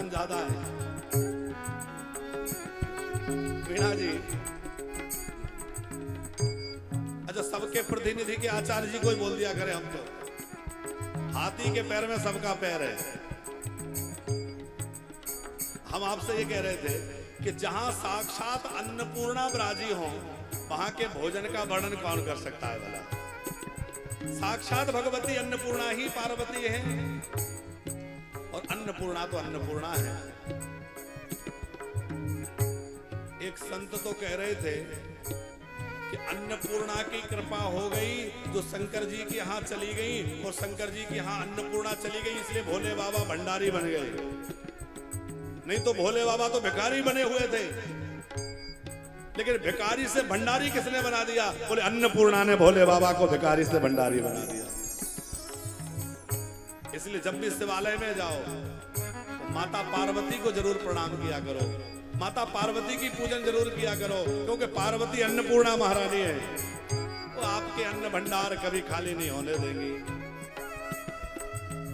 खानदान ज्यादा है। वीणा जी, अच्छा सबके प्रतिनिधि के आचार्य जी को ही बोल दिया करें हम तो। हाथी के पैर में सबका पैर है। हम आपसे ये कह रहे थे कि जहां साक्षात अन्नपूर्णा विराजी हो वहां के भोजन का वर्णन कौन कर सकता है भला। साक्षात भगवती अन्नपूर्णा ही पार्वती है और अन्नपूर्णा तो अन्नपूर्णा है। एक संत तो कह रहे थे कि अन्नपूर्णा की कृपा हो गई जो शंकर जी के यहाँ चली गई और शंकर जी के यहाँ अन्नपूर्णा चली गई, इसलिए भोले बाबा भंडारी बन गए। नहीं तो भोले बाबा तो भिखारी बने हुए थे, लेकिन भिखारी से भंडारी किसने बना दिया? बोले अन्नपूर्णा ने भोले बाबा को भिखारी से भंडारी बना दिया। इसलिए जब भी शिवालय में जाओ तो माता पार्वती को जरूर प्रणाम किया करो, माता पार्वती की पूजन जरूर किया करो, क्योंकि पार्वती अन्नपूर्णा महारानी है। वो आपके अन्न भंडार कभी खाली नहीं होने देंगी।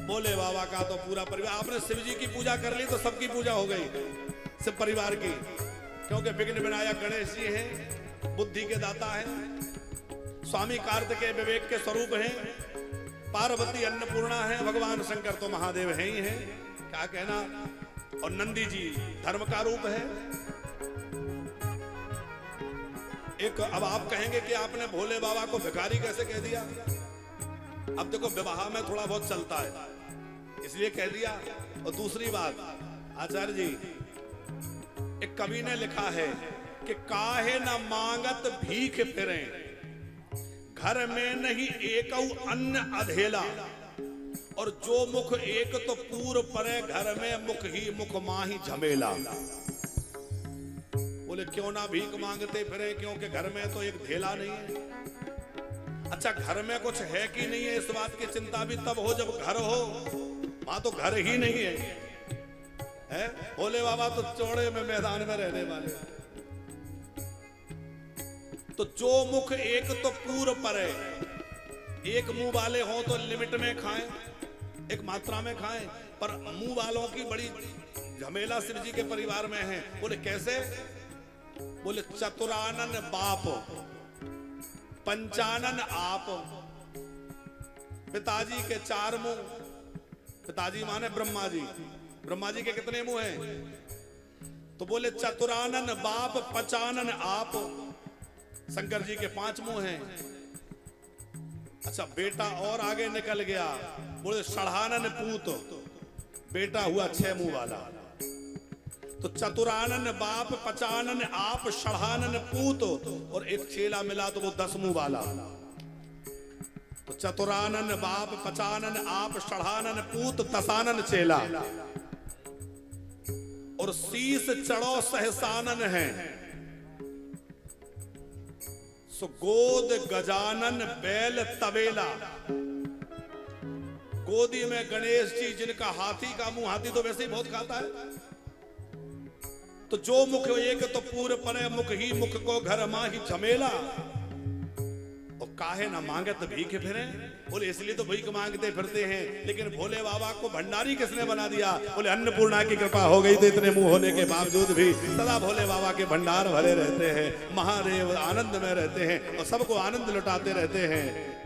भोले बाबा का तो पूरा परिवार, आपने शिव जी की पूजा कर ली तो सबकी पूजा हो गई, सब परिवार की, क्योंकि विघ्न विनायक गणेश जी हैं, बुद्धि के दाता हैं, स्वामी कार्तिकेय विवेक के स्वरूप हैं, पार्वती अन्नपूर्णा है, भगवान शंकर तो महादेव हैं ही हैं, क्या कहना। और नंदी जी धर्म का रूप है। एक अब आप कहेंगे कि आपने भोले बाबा को भिखारी कैसे कह दिया? अब देखो विवाह में थोड़ा बहुत चलता है इसलिए कह दिया। और दूसरी बात, आचार्य जी एक कवि ने लिखा है कि काहे न मांगत भीख फिरे, घर में नहीं एकौ अन्न अधेला, और जो मुख एक तो पूर परे, घर में मुख ही मुख माही झमेला। बोले क्यों ना भीख मांगते फिरे, क्योंकि घर में तो एक धेला नहीं है। अच्छा घर में कुछ है कि नहीं है, इस बात की चिंता भी तब हो जब घर हो, वहां तो घर ही नहीं है, है? भोले बाबा तो चौड़े में मैदान में रहने वाले। तो जो मुख एक तो पूर परे, एक मुंह वाले हो तो लिमिट में खाएं, एक मात्रा में खाएं, पर मुंह वालों की बड़ी झमेला शिव जी के परिवार में है। बोले कैसे? बोले चतुरानन बाप, पंचानन आप, पिताजी के 4 मुंह, पिताजी माने ब्रह्मा जी, ब्रह्मा जी के कितने मुंह हैं? तो बोले चतुरानन बाप, पंचानन आप, शंकर जी के 5 मुंह हैं। अच्छा बेटा और आगे निकल गया, बोले षढ़ानन पूत, बेटा हुआ 6 मुंह वाला। तो चतुरानन बाप, पचानन आप, षढ़ानन पूत, और एक चेला मिला तो वो 10 मुंह वाला। तो चतुरानन बाप, पचानन आप, षढ़ानन पूत, तसानन चेला, और शीस चढ़ो सहसानन है। सो गोद गजानन बैल तबेला, गोदी में गणेश जी जिनका हाथी का मुंह, हाथी तो वैसे ही बहुत खाता है। तो जो मुख एक तो पूर परे, मुख ही मुख को घर माही झमेला, और काहे ना मांगत भीख फिरे। बोले इसलिए तो भीख मांगते फिरते हैं, लेकिन भोले बाबा को भंडारी किसने बना दिया? बोले अन्नपूर्णा की कृपा हो गई तो इतने मुंह होने के बावजूद भी सदा भोले बाबा के भंडार भरे रहते हैं, महादेव आनंद में रहते हैं और सबको आनंद लुटाते रहते हैं।